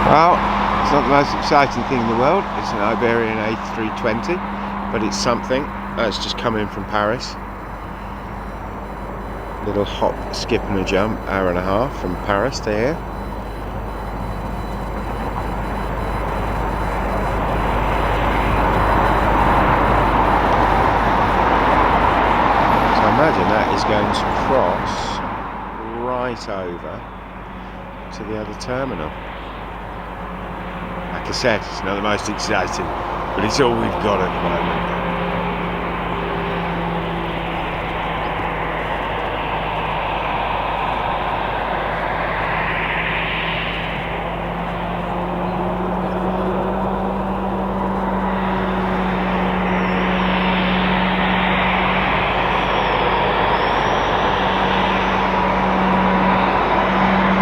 Well, it's not the most exciting thing in the world. It's an Iberian A320, but it's something. It's just come in from Paris. Little hop, skip and a jump, hour and a half from Paris to here. So I imagine that is going to cross right over to the other terminal. Like I said, it's not the most exciting, but it's all we've got at the moment.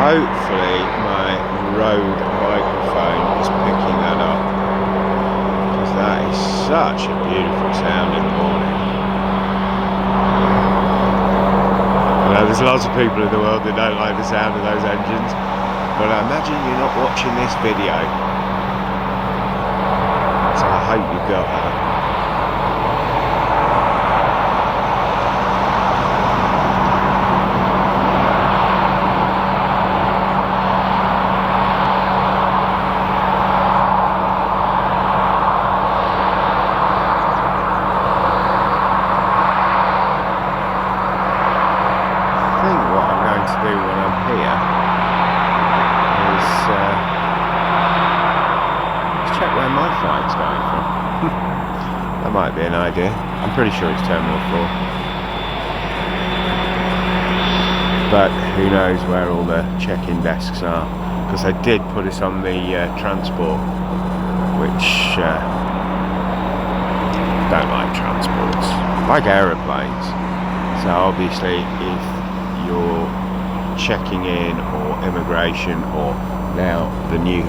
Hopefully my road microphone is picking that up, because that is such a beautiful sound in the morning. I know there's lots of people in the world that don't like the sound of those engines, but I imagine you're not watching this video, so I hope you've got that. Do when I'm here is check where my flight's going from. That might be an idea. I'm pretty sure it's Terminal 4, but who knows where all the check-in desks are, because I did put it on the transport, which don't like transports, like aeroplanes. So obviously if you're checking in, or immigration, or now the new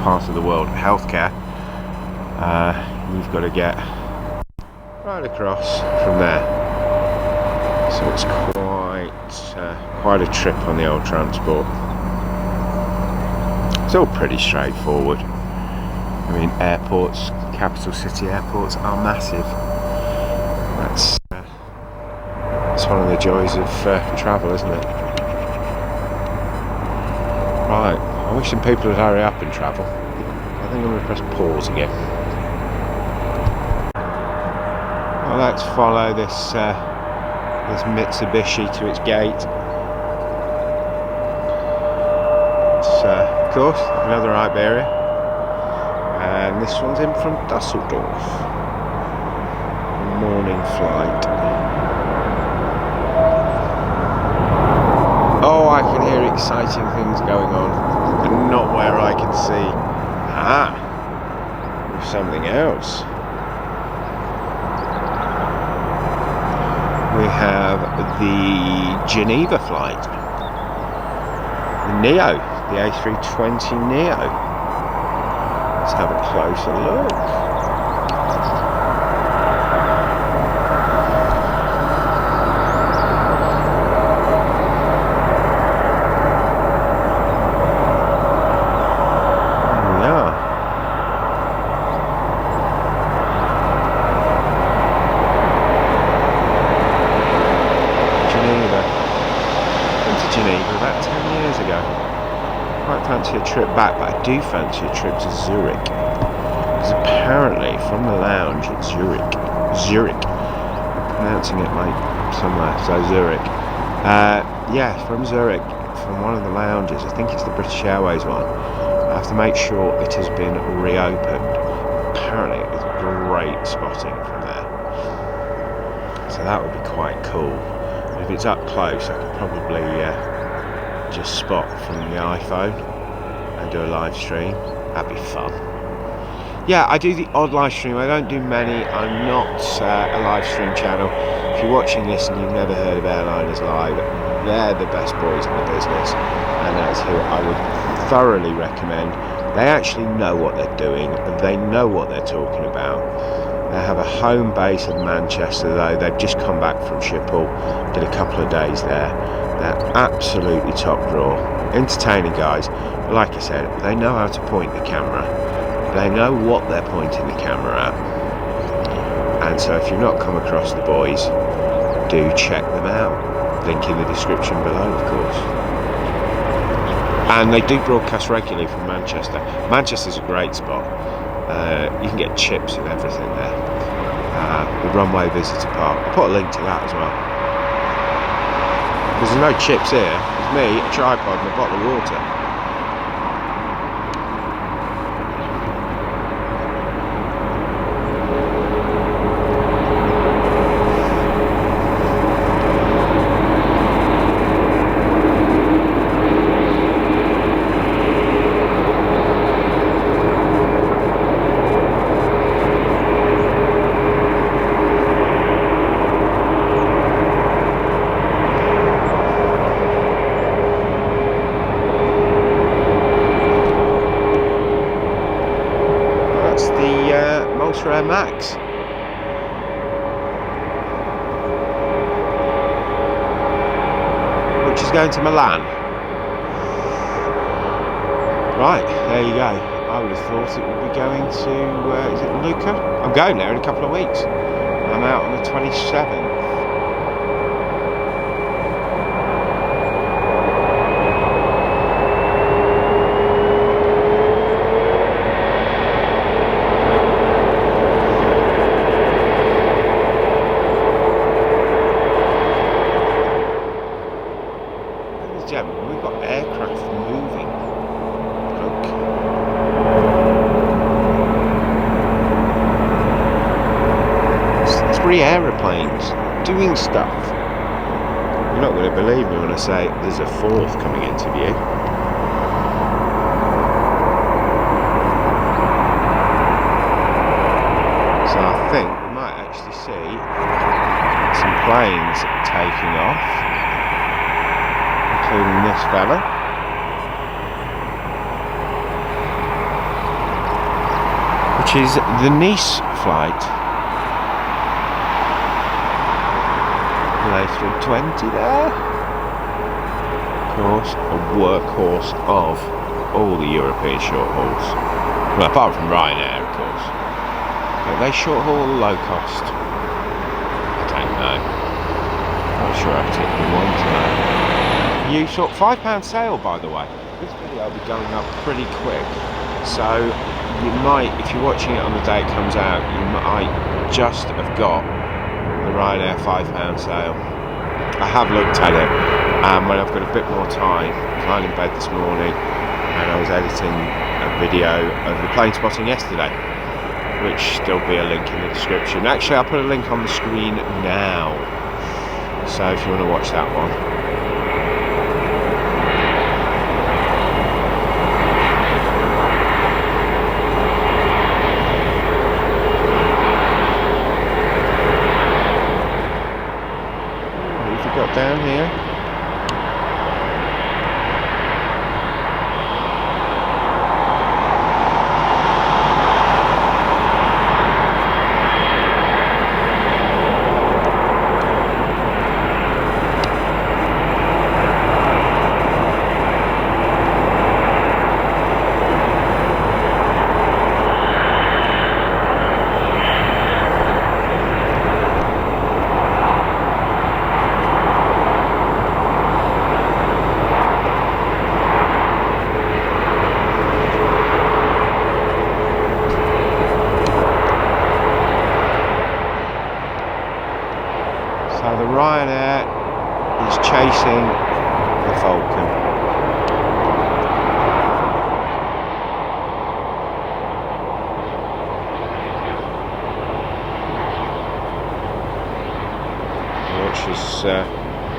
part of the world, healthcare, you've got to get right across from there. So it's quite a trip on the old transport. It's all pretty straightforward. I mean, airports, capital city airports are massive. That's one of the joys of travel, isn't it? Right, I wish some people would hurry up and travel. I think I'm going to press pause again. Well, let's follow this Mitsubishi to its gate. It's, of course, another Iberia. And this one's in from Dusseldorf. Morning flight. Oh, I can hear exciting things going on, and not where I can see. There's something else. We have the Geneva flight. The Neo, the A320 Neo. Let's have a closer look. Geneva about 10 years ago. Quite fancy a trip back, but I do fancy a trip to Zurich, because apparently from the lounge at Zurich, I'm pronouncing it like somewhere, so Zurich, yeah, from Zurich, from one of the lounges, I think it's the British Airways one, I have to make sure it has been reopened. Apparently it was great spotting from there, so that would be quite cool. If it's up close, I could probably just spot from the iPhone and do a live stream. That'd be fun. Yeah, I do the odd live stream. I don't do many. I'm not a live stream channel. If you're watching this and you've never heard of Airliners Live, they're the best boys in the business, and that's who I would thoroughly recommend. They actually know what they're doing, they know what they're talking about. They have a home base in Manchester, though. They've just come back from Schiphol, did a couple of days there, They're absolutely top draw. Entertaining guys. But like I said, they know how to point the camera. They know what they're pointing the camera at. And so if you've not come across the boys, do check them out. Link in the description below, of course. And they do broadcast regularly from Manchester. Manchester's a great spot. You can get chips and everything there. The Runway Visitor Park. I'll put a link to that as well. Because there's no chips here. There's me, a tripod and a bottle of water. Max. Which is going to Milan. Right, there you go. I would have thought it would be going to, is it Lucca? I'm going there in a couple of weeks. I'm out on the 27th. We've got aircraft moving. Look. It's 3 aeroplanes doing stuff. You're not going to believe me when I say there's a 4th coming into view. So I think we might actually see some planes taking off. Including this fella. Which is the Nice flight. The A320 there. Of course, a workhorse of all the European short hauls. Well, apart from Ryanair, of course. But they short haul low cost. I don't know. Not sure I particularly want to know. You saw £5 sale, by the way. This video will be going up pretty quick, so you might, if you're watching it on the day it comes out, you might just have got the Ryanair £5 sale. I have looked at it, and when I've got a bit more time, I was lying in bed this morning, and I was editing a video of the plane spotting yesterday, which still be a link in the description. Actually, I'll put a link on the screen now, so if you want to watch that one. Got down here. So the Ryanair is chasing the Falcon. Well,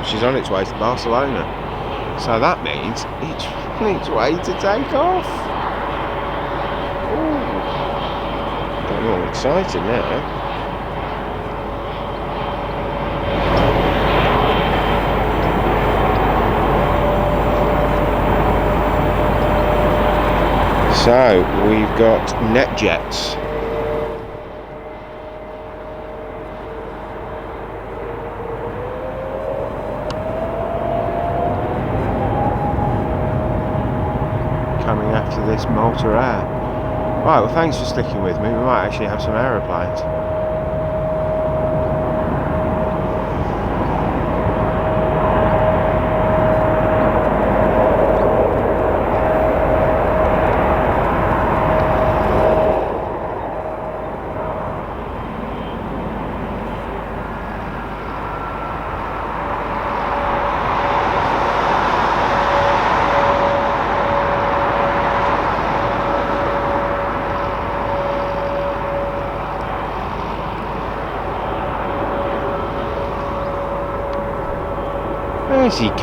she's on its way to Barcelona. So that means it's on its way to take off. Ooh. Getting all excited now. So we've got NetJets. coming after this Malta Air. Right, well thanks for sticking with me, we might actually have some aeroplanes. Where's he going?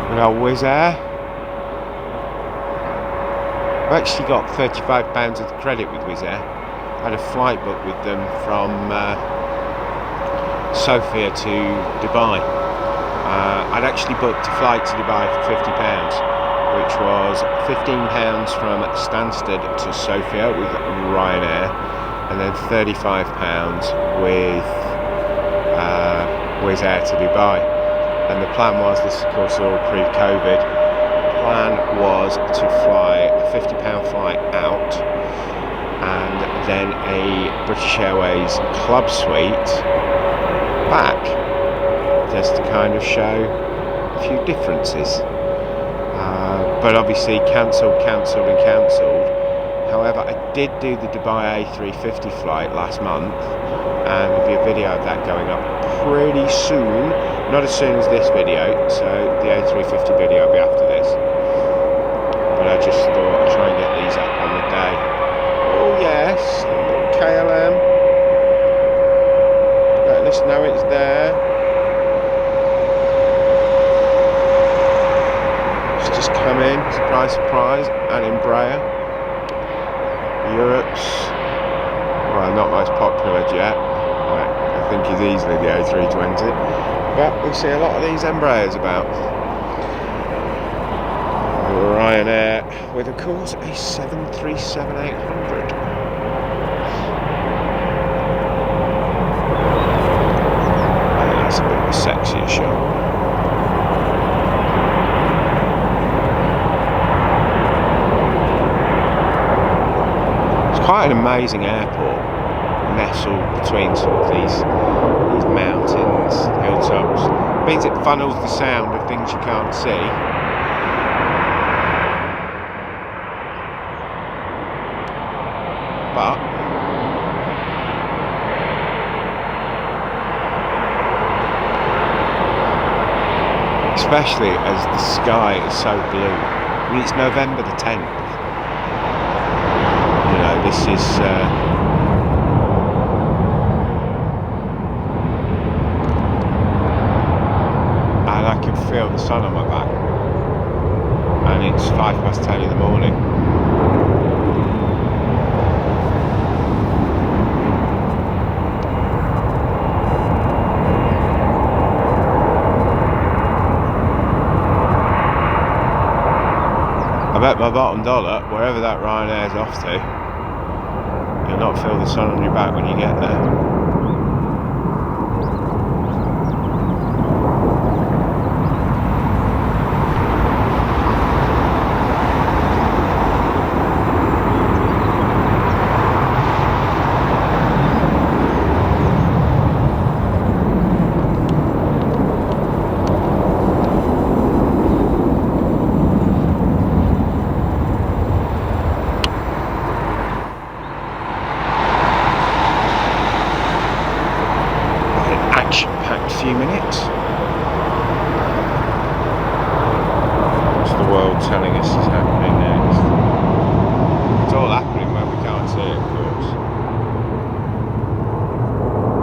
Good old Wizz Air. I've actually got £35 of credit with Wizz Air. I had a flight booked with them from Sofia to Dubai. I'd actually booked a flight to Dubai for £50, which was £15 from Stansted to Sofia with Ryanair, and then £35 with Wizz Air to Dubai. And the plan was, this of course all pre-COVID, the plan was to fly a £50 flight out and then a British Airways club suite back, just to kind of show a few differences, but obviously cancelled. However, I did do the Dubai A350 flight last month, and there'll be a video of that going up pretty soon, not as soon as this video, so the A350 video will be after this, but I just thought I'd try and get these up on the day. Oh yes, KLM. Let us know it's there. It's just come in, surprise, surprise, and Embraer. Europe's, well, not most popular jet. I think is easily the A320, but we see a lot of these Embraers about. Ryanair with, of course, a 737-800. That's a bit of a sexier shot. It's quite an amazing airport, nestled between sort of these mountains, hilltops. It means it funnels the sound of things you can't see. But especially as the sky is so blue. I mean, it's November the 10th. You know, this is and I can feel the sun on my back, and it's 10:05 in the morning. I bet my bottom dollar, wherever that Ryanair's off to, you'll not feel the sun on your back when you get there. Few minutes. What's the world telling us is happening next? It's all happening when we can't see it, of course.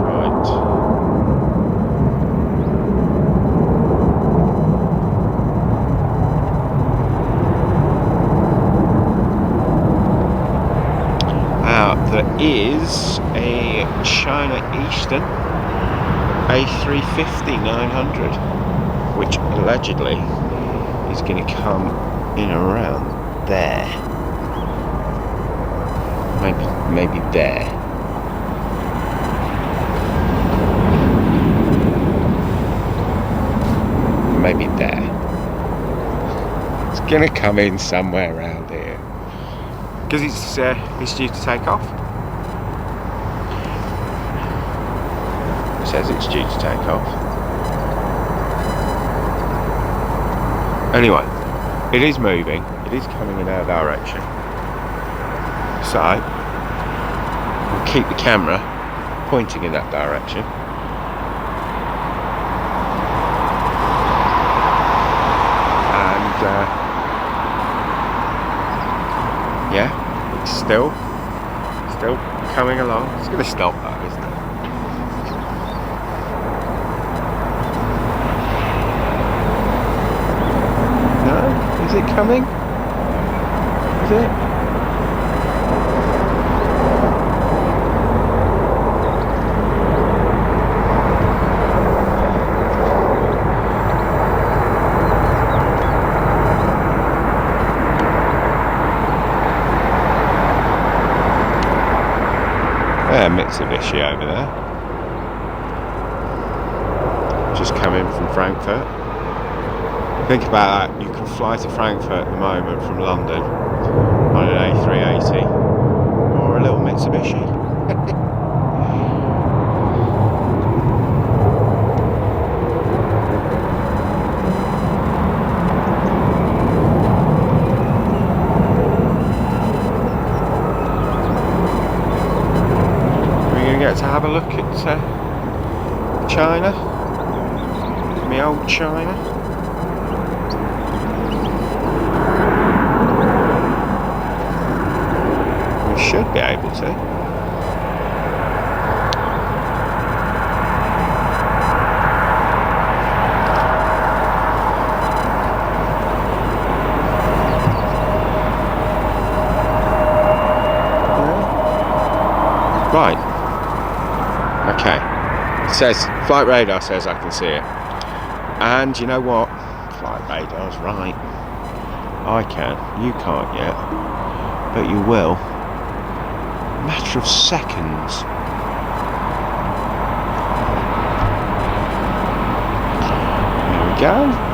Right. There is a China Eastern A350-900 which allegedly is going to come in around there. Maybe there. Maybe there. It's going to come in somewhere around here. Because it's due to take off. It says it's due to take off. Anyway, it is moving. It is coming in our direction. So, we'll keep the camera pointing in that direction. And, yeah, it's still coming along. It's going to stop though, isn't it? No? Is it coming? Is it? Mitsubishi over there, just coming from Frankfurt. Think about that, you can fly to Frankfurt at the moment from London on an A380 or a little Mitsubishi. To have a look at China, me old China. We should be able to. Right. Okay, it says, flight radar says I can see it. And you know what? Flight radar's right. I can, you can't yet. But you will. Matter of seconds. There we go.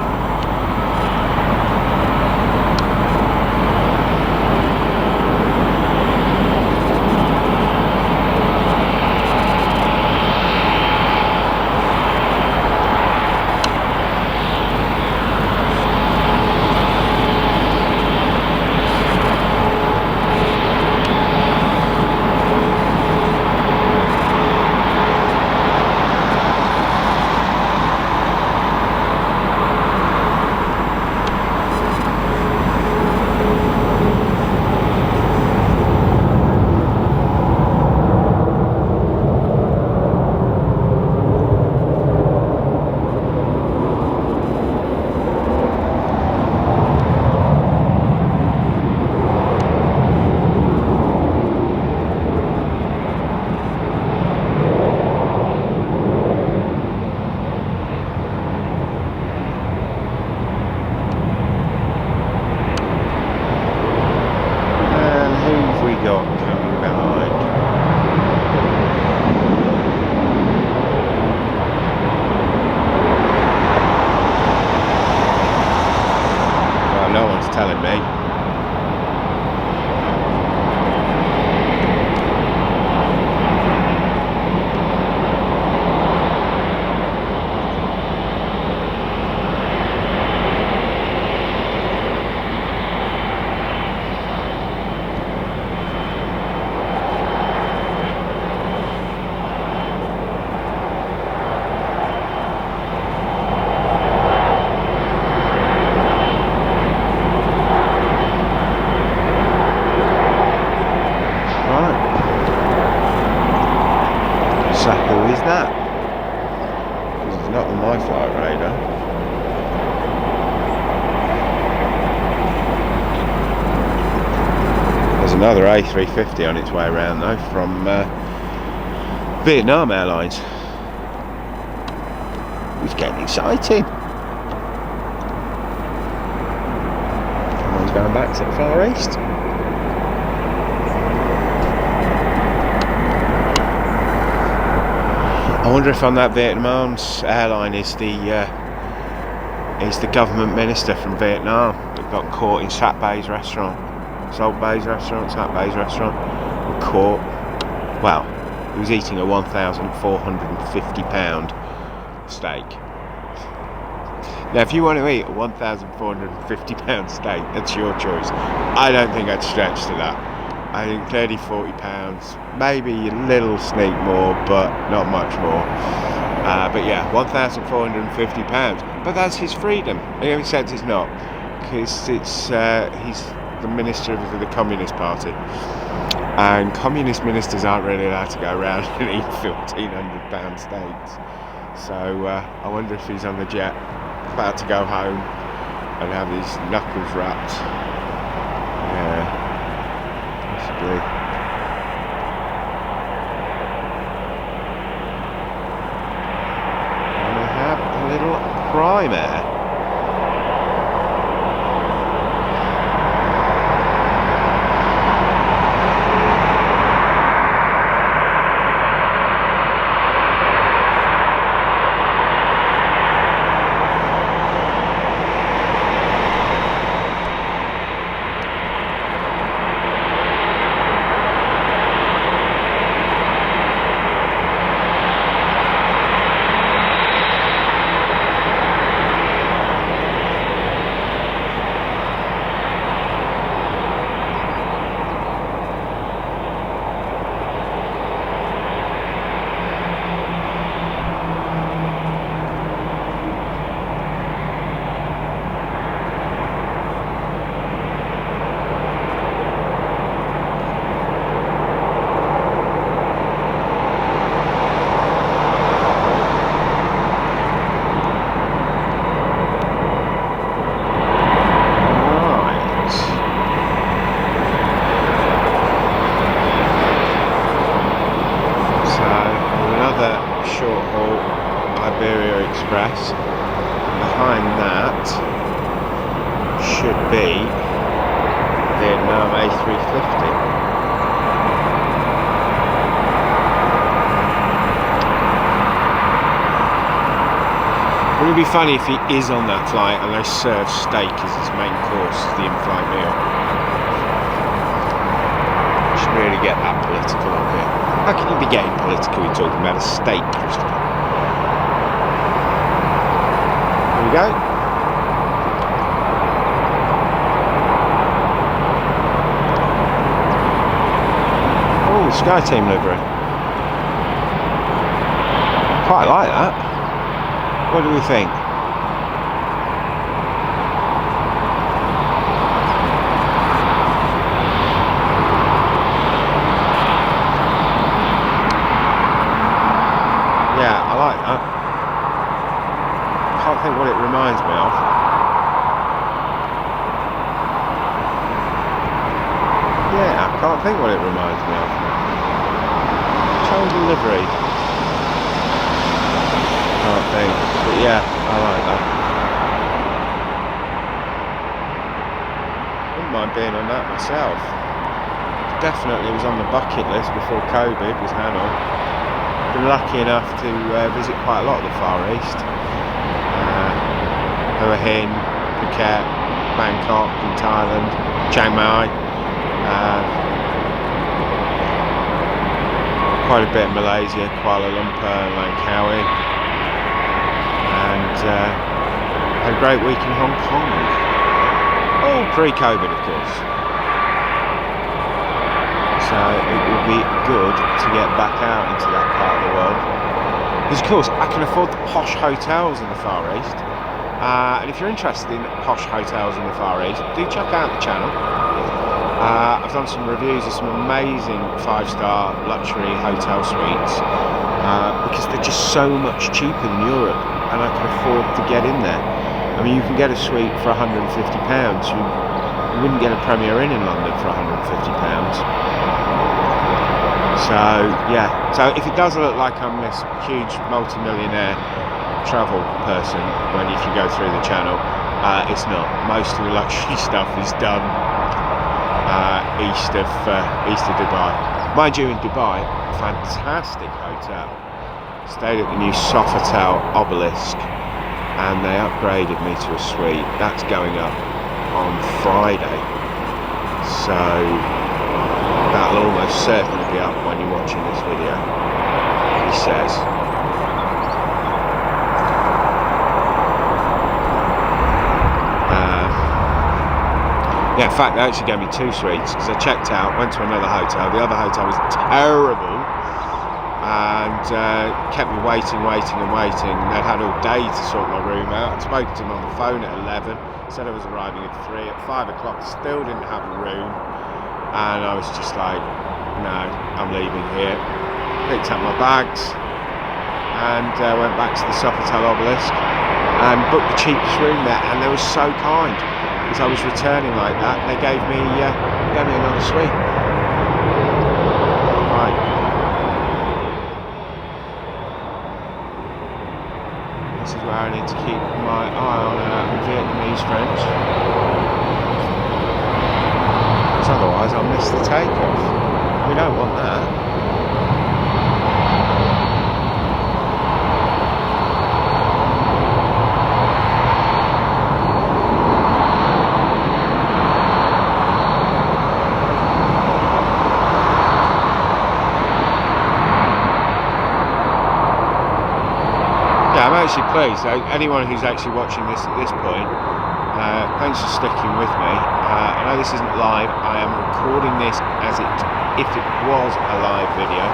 Telling me. So who is that? Because it's not on my flight radar. There's another A350 on its way around though from Vietnam Airlines. It's getting exciting. going back to the Far East. I wonder if on that Vietnam's airline is the government minister from Vietnam that got caught in Sat Bay's restaurant. Salt Bay's restaurant, Sat Bay's restaurant. Caught. Well, he was eating a £1,450 steak. Now, if you want to eat a £1,450 steak, that's your choice. I don't think I'd stretch to that. I think £30-40, maybe a little sneak more, but not much more. But yeah, £1,450. But that's his freedom. In every sense, it's not, because it's he's the minister of the Communist Party, and communist ministers aren't really allowed to go around and eat £1,500 steaks. So I wonder if he's on the jet, about to go home and have his knuckles wrapped. Yeah, possibly. And I have a little primer. Behind that should be Vietnam A350. Wouldn't it be funny if he is on that flight and they serve steak as his main course, the in-flight meal? Should really get that political up here. How can you be getting political when talking about a steak, Christopher? Here we go. Oh, Sky Team livery. Quite like that. What do we think? Yeah, I like that. Can't think what it reminds me of. Yeah, I can't think what it reminds me of. Shoulder livery. Can't think. But yeah, I like that. Wouldn't mind being on that myself. Definitely was on the bucket list before COVID, was Hanoi. Been lucky enough to visit quite a lot of the Far East. Hua Hin, Phuket, Bangkok in Thailand, Chiang Mai. Quite a bit in Malaysia, Kuala Lumpur and Langkawi. And had a great week in Hong Kong. All pre-COVID, of course. So it will be good to get back out into that part of the world. Because of course I can afford the posh hotels in the Far East. And if you're interested in posh hotels in the Far East, do check out the channel. I've done some reviews of some amazing 5-star luxury hotel suites because they're just so much cheaper than Europe, and I can afford to get in there. I mean, you can get a suite for £150. You wouldn't get a Premier Inn in London for £150. So yeah, so if it does look like I'm this huge multi-millionaire travel person if you go through the channel, It's not. Most of the luxury stuff is done east of Dubai. Mind you, in Dubai, fantastic hotel. Stayed at the new Sofitel Obelisk, and they upgraded me to a suite. That's going up on Friday, so that'll almost certainly be up when you're watching this video, he says. Yeah, in fact, they actually gave me 2 suites because I checked out, went to another hotel. The other hotel was terrible and kept me waiting. They'd had all day to sort my room out. I spoke to them on the phone at 11, said I was arriving at 3. At 5 o'clock, still didn't have a room. And I was just like, no, I'm leaving here. Picked up my bags and went back to the Sofitel Obelisk and booked the cheapest room there. And they were so kind. As I was returning like that, they gave me another suite. Right. This is where I need to keep my eye on Vietnamese friends. Because otherwise I'll miss the takeoff. We don't want that. I'm actually pleased. Anyone who's actually watching this at this point, thanks for sticking with me. I know this isn't live. I am recording this as if it was a live video,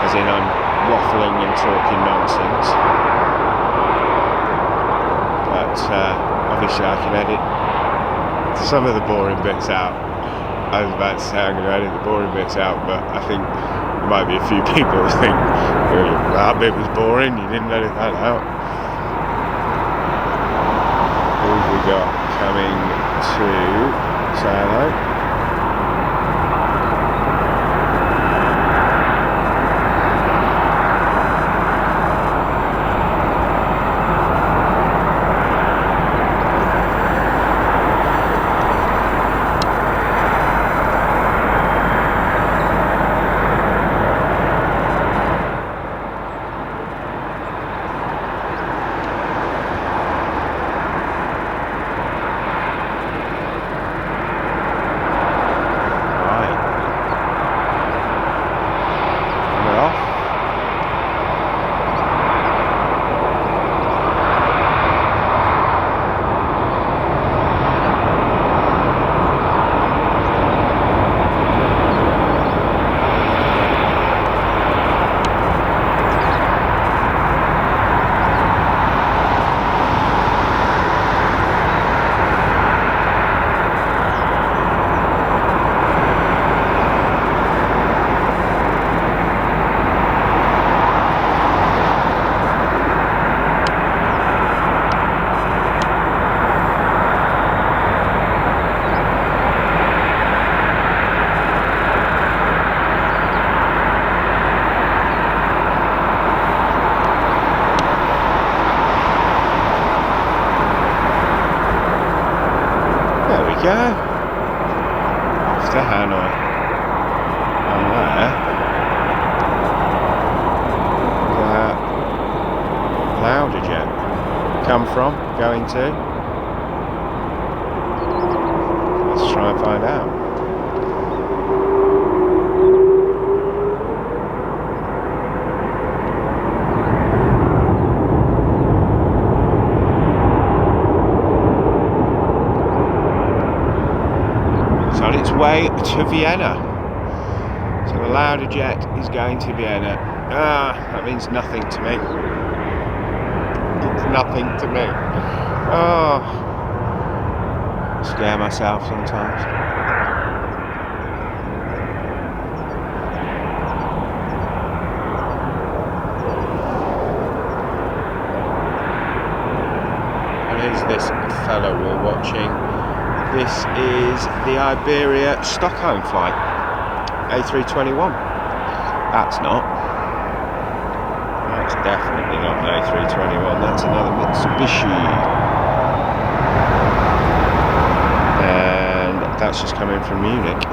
as in I'm waffling and talking nonsense. But obviously I can edit some of the boring bits out. I was about to say I'm going to edit the boring bits out, but I think there might be a few people who think, really, that bit was boring, you didn't edit that out. Who have we got coming to say hello? Go off to Hanoi, and where Lauderjet come from, going to? Let's try and find out. On its way to Vienna. So the Lauderjet is going to Vienna. That means nothing to me. It's nothing to me. Oh, I scare myself sometimes. And here's this fellow we're watching. This is the Iberia Stockholm flight, A321. That's not. That's definitely not an A321. That's another Mitsubishi. That's just coming from Munich.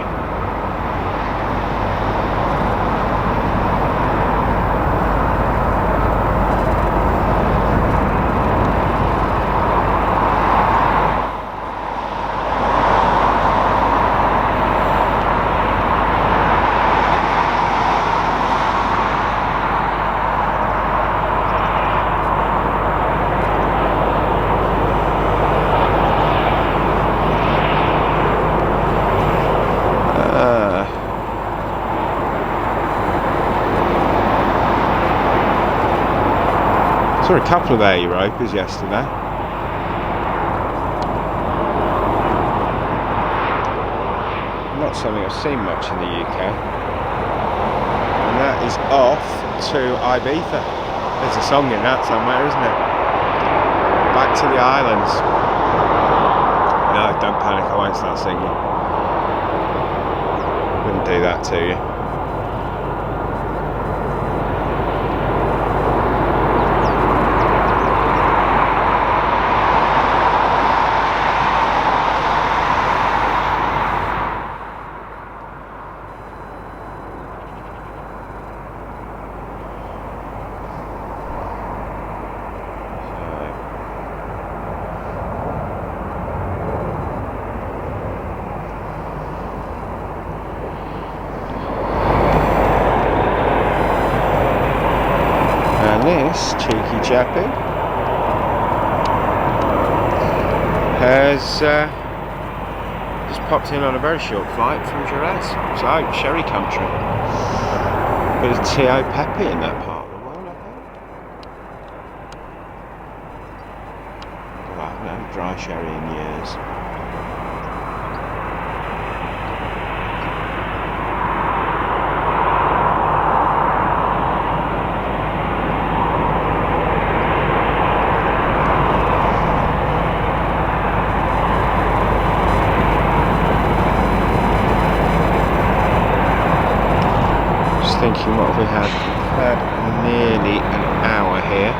Saw a couple of air Europas yesterday. Not something I've seen much in the UK. And that is off to Ibiza. There's a song in that somewhere, isn't it? Back to the islands. No, don't panic, I won't start singing. Wouldn't do that to you. This cheeky chappie has just popped in on a very short flight from Jerez, so sherry country. Bit of Tio Pepe in that part of the world, I think. Well, I haven't had dry sherry in years. Thinking what have we had? We've had nearly an hour here,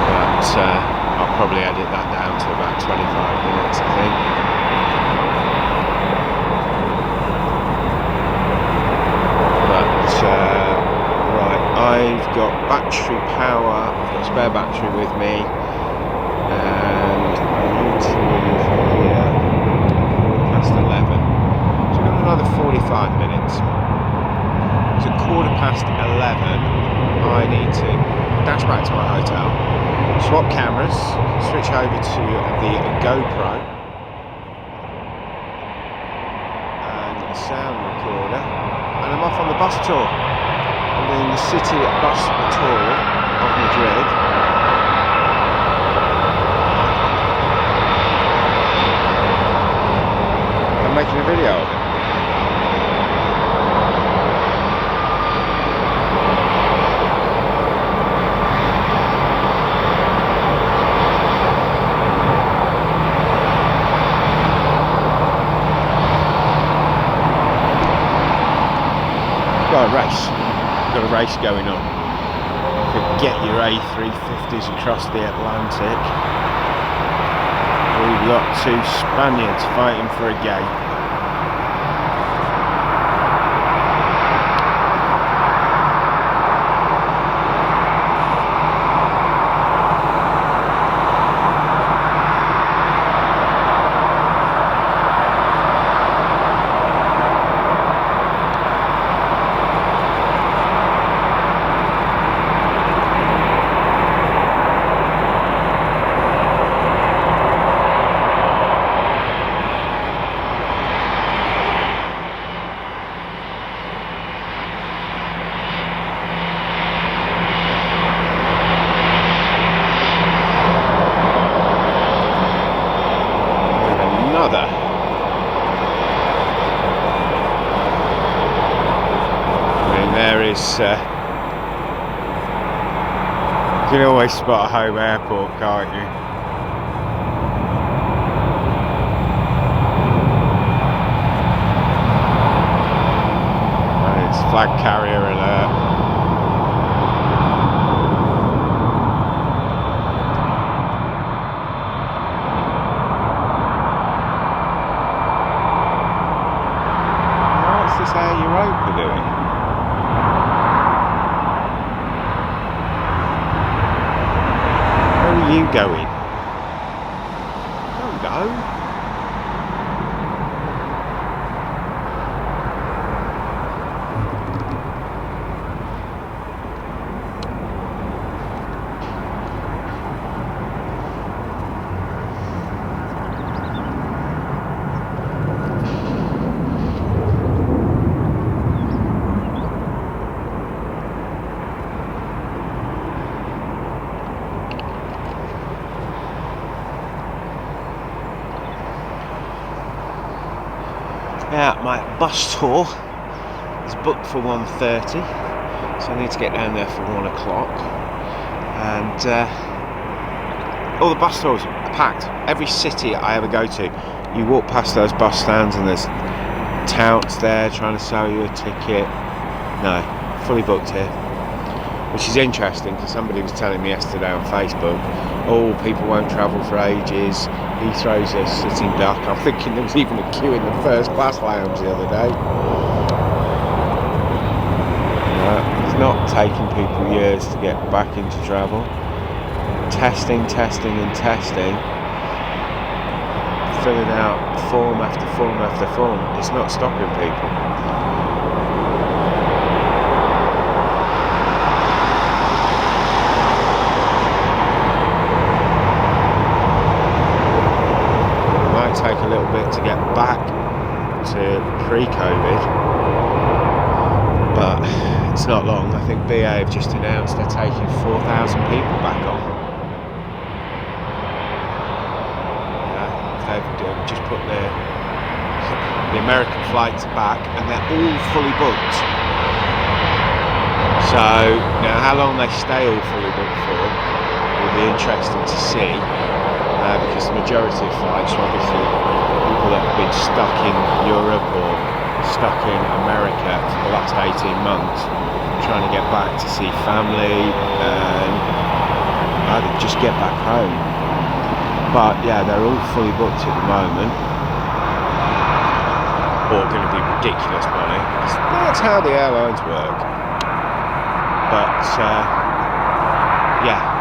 but I'll probably edit that down to about 25 minutes, I think. But right, I've got battery power, I've got a spare battery with me, and I need to leave here past 11. Another 45 minutes. It's a 11:15. I need to dash back to my hotel, swap cameras, switch over to the GoPro and a sound recorder, and I'm off on the bus tour. I'm doing the city bus tour of Madrid. I'm making a video of it. Got a race going on. You could get your A350s across the Atlantic. We've got two Spaniards fighting for a gate. You can always spot a home airport, can't you? And it's flag carrier alert. are you going? Oh no. Now, my bus tour is booked for 1:30, so I need to get down there for 1 o'clock. And all the bus tours are packed. Every city I ever go to, you walk past those bus stands and there's touts there trying to sell you a ticket. No, fully booked here. Which is interesting, because somebody was telling me yesterday on Facebook, oh, people won't travel for ages, Heathrow's a sitting duck. I'm thinking there was even a queue in the first class lounge the other day. It's not taking people years to get back into travel. Testing and testing. Filling out form after form after form. It's not stopping people. Take a little bit to get back to pre-COVID, but it's not long. I think BA have just announced they're taking 4,000 people back on. They've just put the American flights back and they're all fully booked. So now how long they stay all fully booked for will be interesting to see. Because the majority of flights are obviously people that have been stuck in Europe or stuck in America for the last 18 months trying to get back to see family and either just get back home. But yeah, they're all fully booked at the moment, or going to be ridiculous money. That's how the airlines work. But yeah.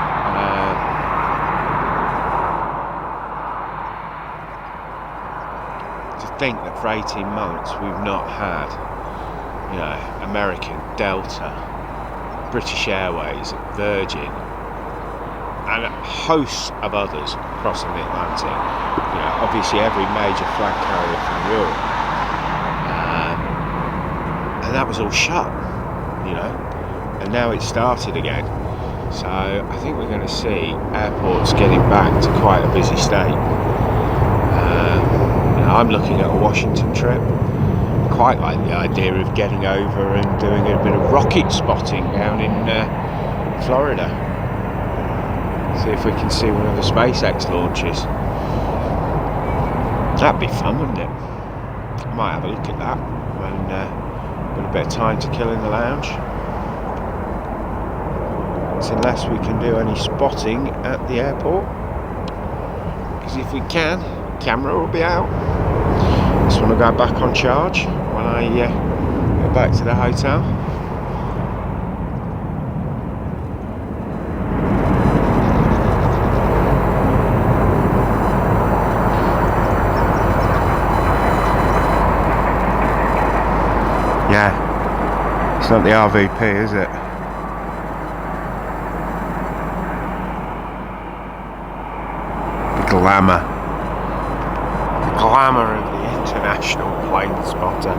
Think that for 18 months we've not had, American, Delta, British Airways, Virgin, and hosts of others crossing the Atlantic. Obviously every major flag carrier from Europe, and that was all shut. And now it's started again. So I think we're going to see airports getting back to quite a busy state. I'm looking at a Washington trip. Quite like the idea of getting over and doing a bit of rocket spotting down in Florida. See if we can see one of the SpaceX launches. That'd be fun, wouldn't it? I might have a look at that when got a bit of time to kill in the lounge. So unless we can do any spotting at the airport. Because if we can, camera will be out. Just want to go back on charge when I get back to the hotel. Yeah, it's not the RVP, is it? The glamour. Glamour of the international plane spotter.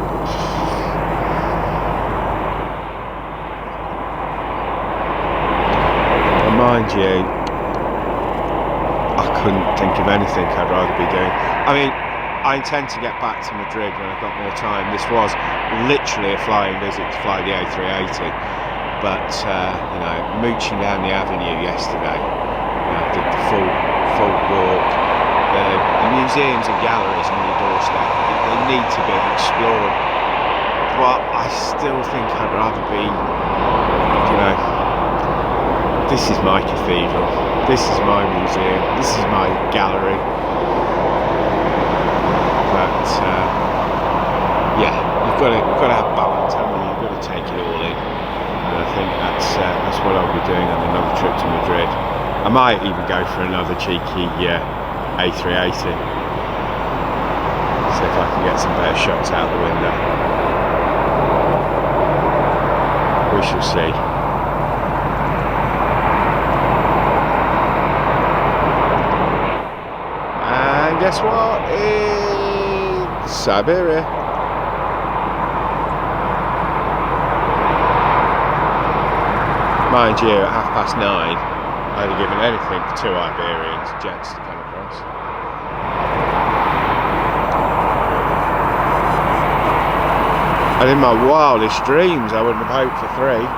And mind you, I couldn't think of anything I'd rather be doing. I mean, I intend to get back to Madrid when I've got more time. This was literally a flying visit to fly the A380, but mooching down the avenue yesterday, I did the full walk. The museums and galleries on your doorstep, they need to be explored, but I still think I'd rather be, this is my cathedral, this is my museum, this is my gallery. But yeah, you've got to have balance, haven't you? You've got to take it all in, and I think that's what I'll be doing on another trip to Madrid. I might even go for another cheeky A380. See if I can get some better shots out the window. We shall see. And guess what? It's Siberia. Mind you, at 9:30, I'd have given anything for 2 Iberians jets to come across. And in my wildest dreams, I wouldn't have hoped for 3.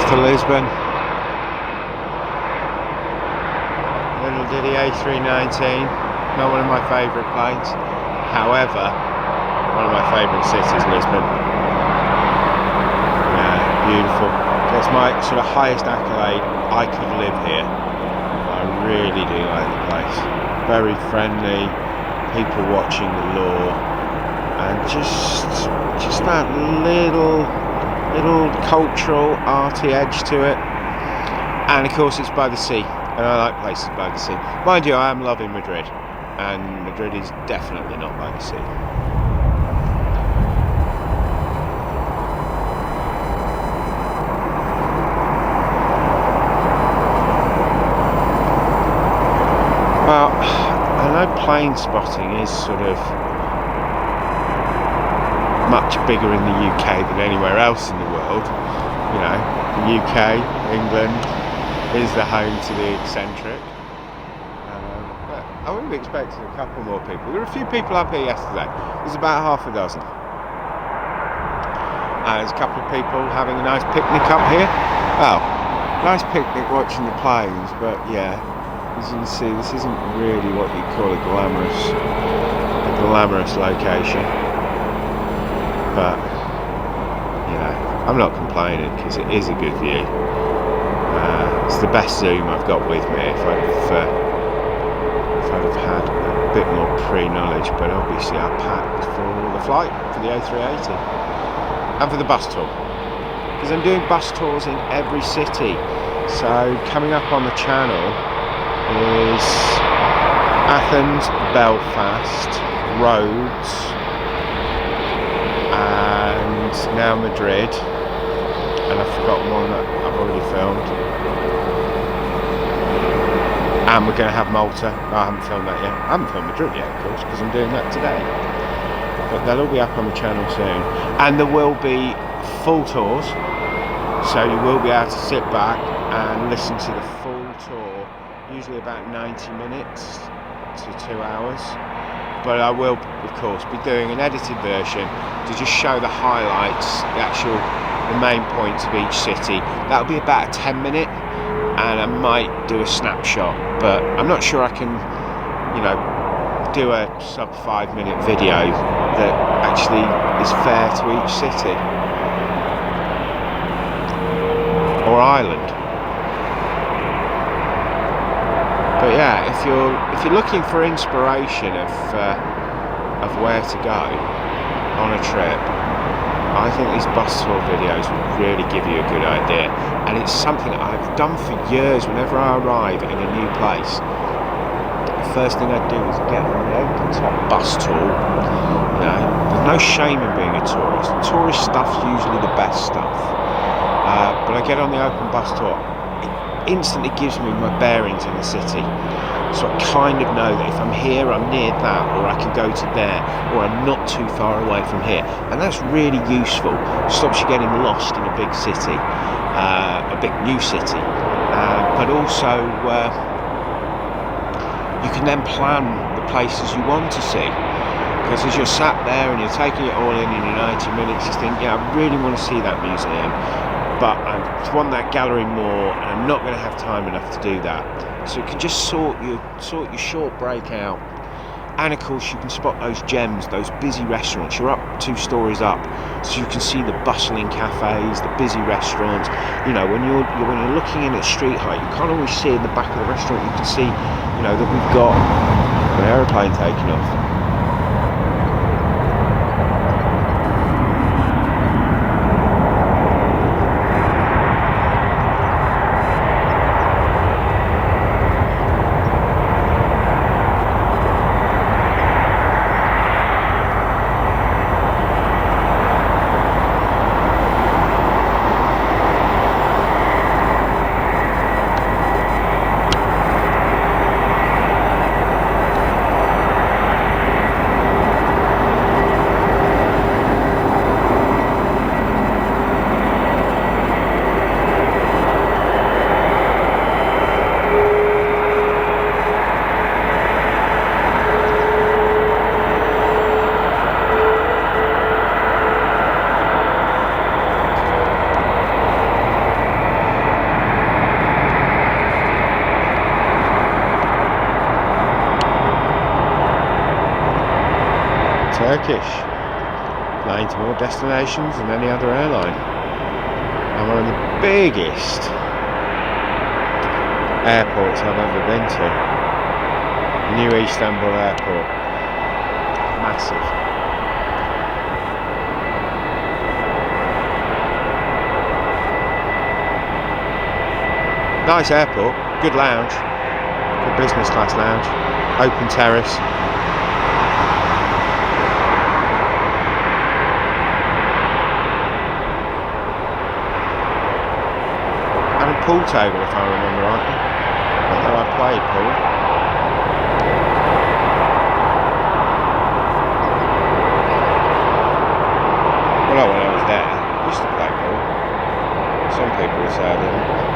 To Lisbon. Little Diddy A319, not one of my favourite planes. However, one of my favourite cities, Lisbon. Yeah, beautiful. That's my sort of highest accolade. I could live here. I really do like the place. Very friendly, people watching the law, and just that little cultural, arty edge to it. And of course it's by the sea, and I like places by the sea. Mind you, I am loving Madrid, and Madrid is definitely not by the sea. Well, I know plane spotting is sort of much bigger in the UK than anywhere else in the world. You know, the UK, England, is the home to the eccentric. But I wouldn't be expecting a couple more people. There were a few people up here yesterday. There's about half a dozen. There's a couple of people having a nice picnic up here. Well, nice picnic watching the planes, but yeah, as you can see, this isn't really what you'd call a glamorous location. But, you know, I'm not complaining because it is a good view. It's the best zoom I've got with me if I'd have had a bit more pre-knowledge, but obviously I packed for the flight, for the A380 and for the bus tour, because I'm doing bus tours in every city. So coming up on the channel is Athens, Belfast, Rhodes, and now Madrid, and I've forgotten one that I've already filmed, and we're going to have Malta. No, I haven't filmed that yet. I haven't filmed Madrid yet, of course, because I'm doing that today, but they'll all be up on the channel soon. And there will be full tours, so you will be able to sit back and listen to the full tour usually about 90 minutes to 2 hours. But I will, of course, be doing an edited version to just show the highlights, the main points of each city. That'll be about a 10-minute, and I might do a snapshot, but I'm not sure I can, do a sub 5-minute video that actually is fair to each city or island. But yeah, if you're looking for inspiration of where to go on a trip, I think these bus tour videos will really give you a good idea. And it's something I've done for years. Whenever I arrive in a new place, the first thing I do is get on the open top bus tour. There's no shame in being a tourist. The tourist stuff's usually the best stuff. But I get on the open bus tour. Instantly gives me my bearings in the city, so I kind of know that if I'm here, I'm near that, or I can go to there, or I'm not too far away from here, and that's really useful. Stops you getting lost in a big city, a big new city, but also you can then plan the places you want to see, because as you're sat there and you're taking it all in your 90 minutes, you think, yeah, I really want to see that museum, but I want that gallery more, and I'm not going to have time enough to do that. So you can just sort your short break out, and of course you can spot those gems, those busy restaurants. You're up 2 stories up, so you can see the bustling cafes, the busy restaurants. When you're looking in at street height, you can't always see in the back of the restaurant. You can see, that we've got an aeroplane taking off. Turkish, flying to more destinations than any other airline, and one of the biggest airports I've ever been to. New Istanbul Airport, massive. Nice airport, good lounge, good business class lounge, open terrace. Pool table, if I remember rightly. Not that I played pool. Well, not when I was there. I used to play pool. Some people would say I didn't.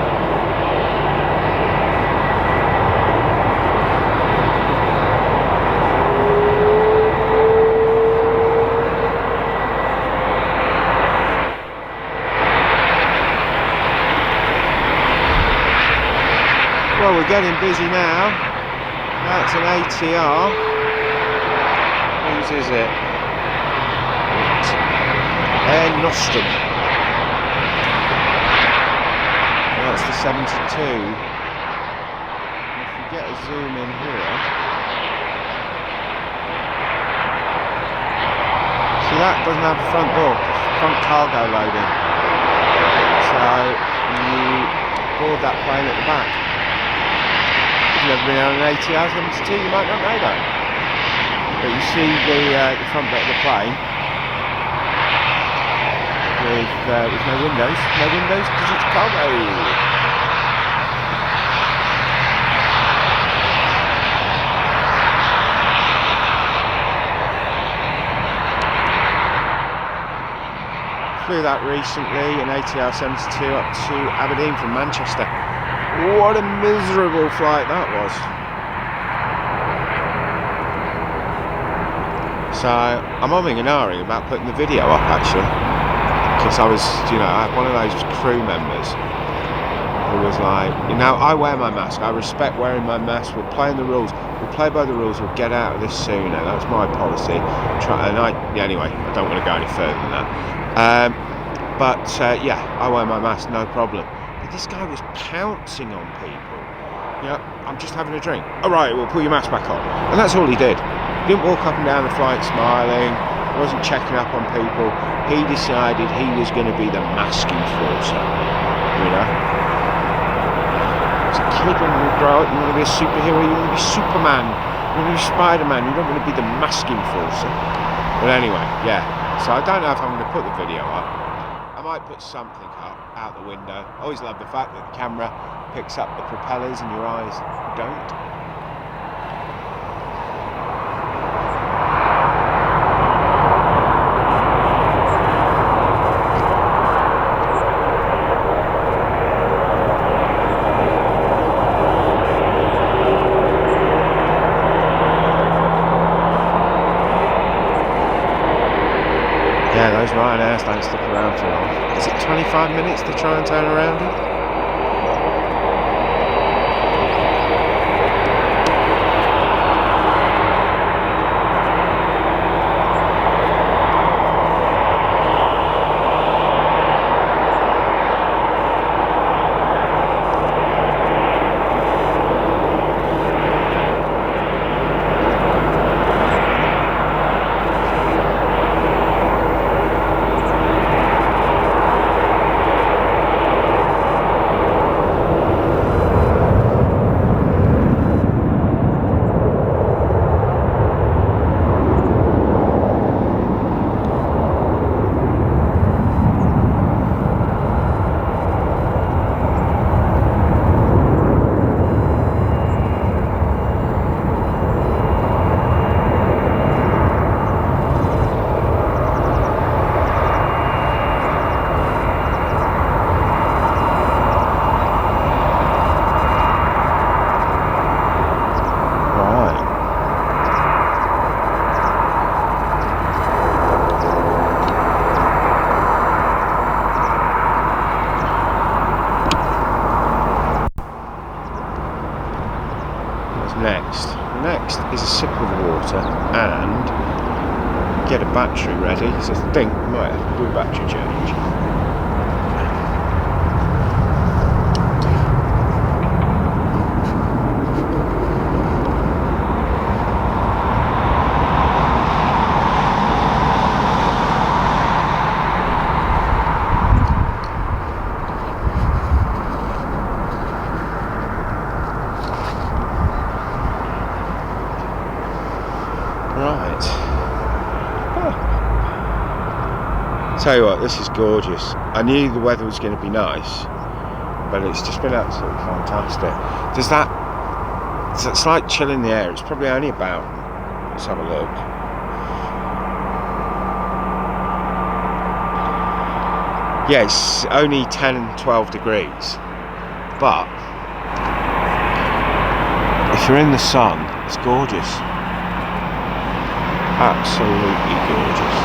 Well, we're getting busy now. That's an ATR. Whose is it? Air Nostrum. That's the 72. If we get a zoom in here. See, that doesn't have a front door, front cargo loading. So you board that plane at the back. If you've never been on an ATR 72, you might not know that. But you see the front bit of the plane with no windows. No windows because it's cargo. Flew that recently, an ATR 72 up to Aberdeen from Manchester. What a miserable flight that was. So I'm umming and ahhing about putting the video up actually, because I was, I had one of those crew members who was like, I wear my mask, I respect wearing my mask, we're playing the rules, we'll play by the rules, we'll get out of this sooner, that's my policy. Anyway, I don't want to go any further than that. Yeah, I wear my mask, no problem. But this guy was pouncing on people. I'm just having a drink. Alright, well, put your mask back on. And that's all he did. He didn't walk up and down the flight smiling, wasn't checking up on people. He decided he was going to be the mask enforcer. As a kid, when you grow up, you want to be a superhero, you want to be Superman, you want to be Spider-Man, you don't want to be the mask enforcer. But anyway, yeah. So I don't know if I'm going to put the video up. I might put something up out the window. I always love the fact that the camera picks up the propellers and your eyes don't. Yeah, those Ryanair don't stick around for long. Is it 25 minutes to try and turn around in? Next is a sip of water and get a battery ready, because I think I might have to do a battery change. Tell you what, this is gorgeous. I knew the weather was going to be nice, but it's just been absolutely fantastic. There's that slight chill in the air. It's probably only about, let's have a look. Yeah, it's only 10 and 12 degrees, but if you're in the sun, it's gorgeous. Absolutely gorgeous.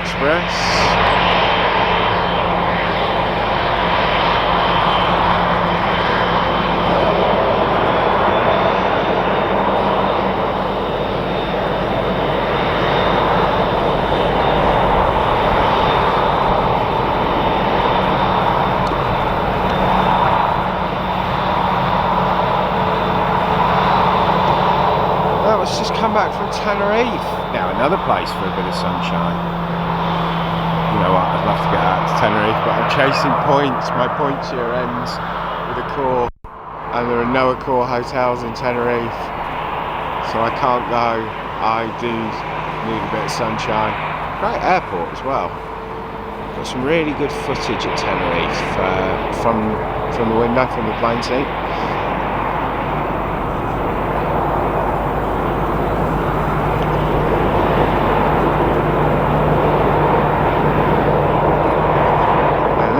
Express. let's just come back from Tenerife. Now another place for a bit of sunshine. You know what, I'd love to get out to Tenerife, but I'm chasing points. My points year ends with Accor, and there are no Accor hotels in Tenerife, so I can't go. I do need a bit of sunshine. Great airport as well. Got some really good footage at Tenerife from the window, from the plane seat.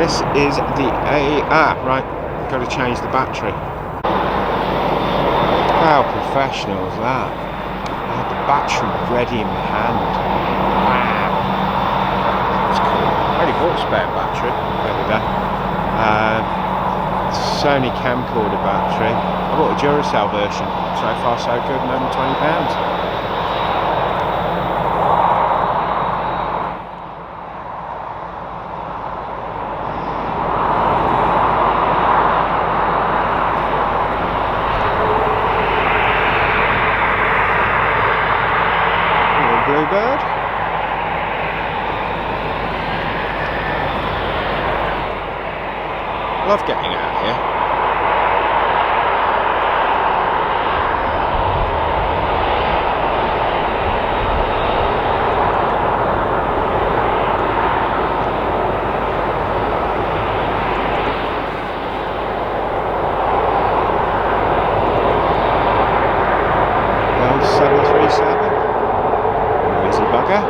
This is the right, got to change the battery. How professional is that? I had the battery ready in my hand. Wow. That's cool. I only bought a spare battery the other day. Sony camcorder battery. I bought a Duracell version. So far so good, and only £20. Bluebird. Love getting out here. Well, 737. Busy bugger.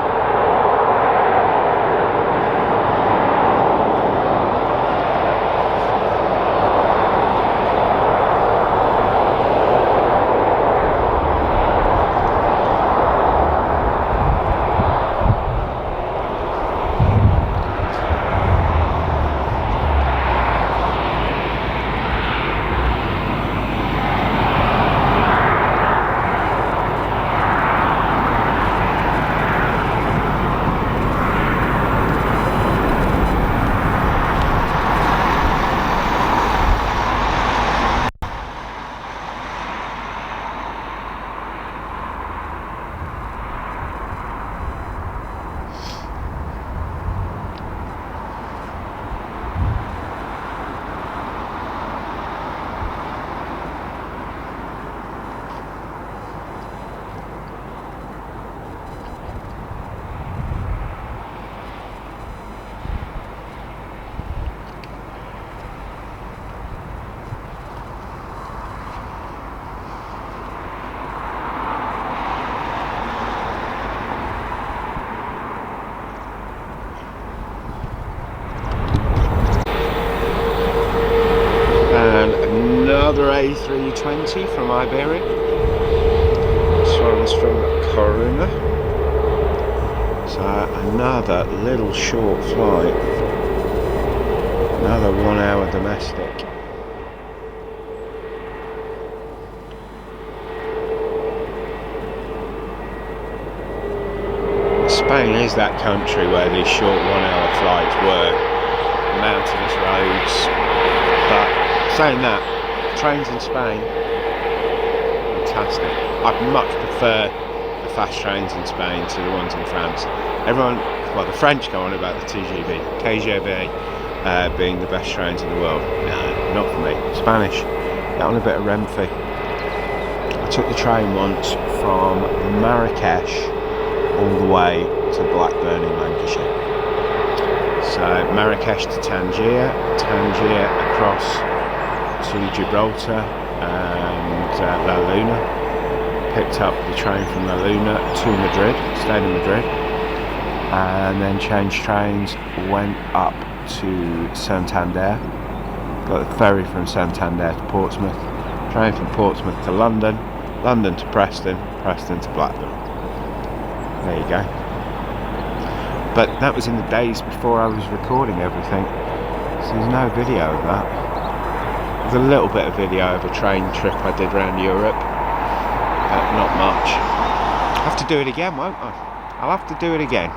Another A320 from Iberia. This one's from Corunna. So another little short flight. Another 1 hour domestic. Spain is that country where these short 1 hour flights work. Mountainous roads. But saying that, trains in Spain, fantastic. I'd much prefer the fast trains in Spain to the ones in France. Everyone, well, the French go on about the KGB being the best trains in the world. No, not for me. Spanish, get on a bit of Renfe. I took the train once from Marrakesh all the way to Blackburn in Lancashire. So Marrakesh to Tangier, Tangier across to Gibraltar and La Luna. Picked up the train from La Luna to Madrid, stayed in Madrid, and then changed trains, went up to Santander, got the ferry from Santander to Portsmouth, train from Portsmouth to London, London to Preston, Preston to Blackburn. There you go. But that was in the days before I was recording everything, so there's no video of that. There's a little bit of video of a train trip I did around Europe, but not much. I'll have to do it again, won't I? I'll have to do it again.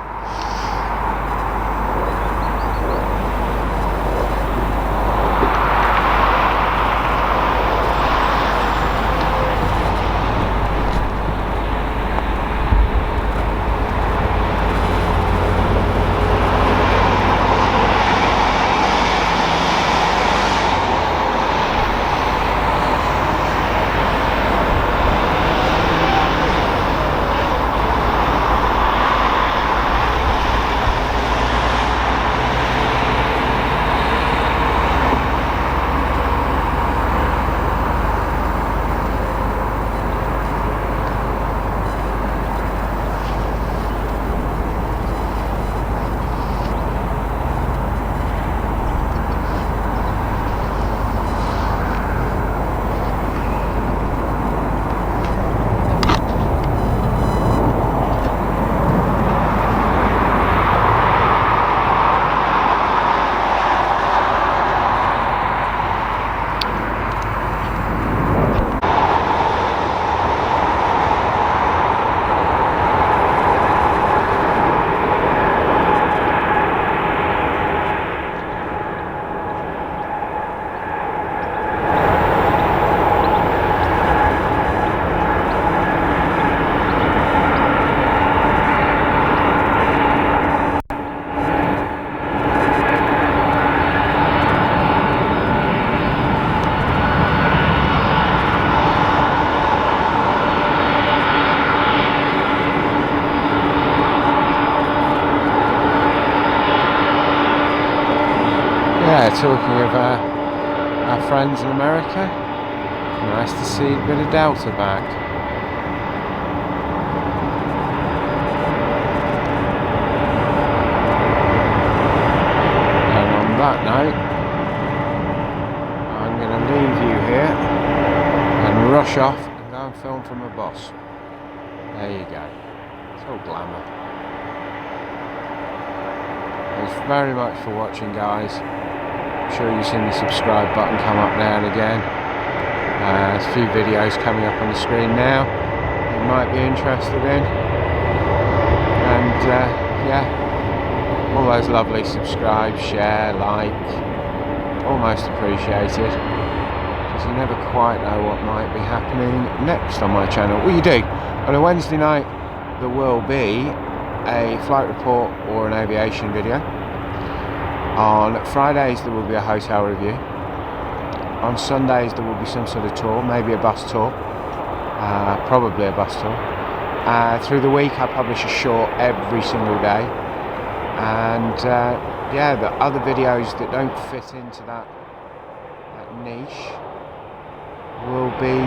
talking of our friends in America, nice to see a bit of Delta back. And on that note, I'm going to leave you here and rush off and go and film for my boss. There you go. It's all glamour. Thanks very much for watching, guys. I'm sure you've seen the subscribe button come up now and again. There's a few videos coming up on the screen now you might be interested in. And yeah, all those lovely subscribe, share, like, all most appreciated. Because you never quite know what might be happening next on my channel. Well, you do. On a Wednesday night there will be a flight report or an aviation video. On Fridays there will be a hotel review. On Sundays there will be some sort of tour, maybe a bus tour, probably a bus tour. Through the week I publish a short every single day, and yeah, the other videos that don't fit into that niche will be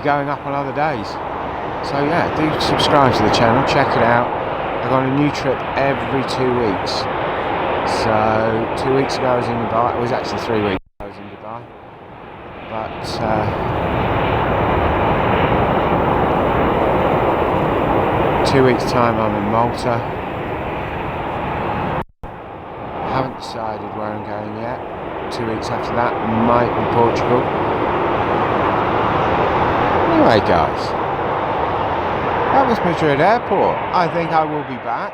going up on other days. So yeah, do subscribe to the channel, check it out. I've got a new trip every 2 weeks. So 2 weeks ago I was in Dubai. It was actually 3 weeks ago I was in Dubai. But 2 weeks time I'm in Malta. Haven't decided where I'm going yet. 2 weeks after that might be Portugal. Anyway, guys, that was Madrid Airport. I think I will be back.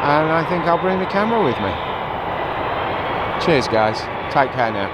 And I think I'll bring the camera with me. Cheers, guys. Take care now.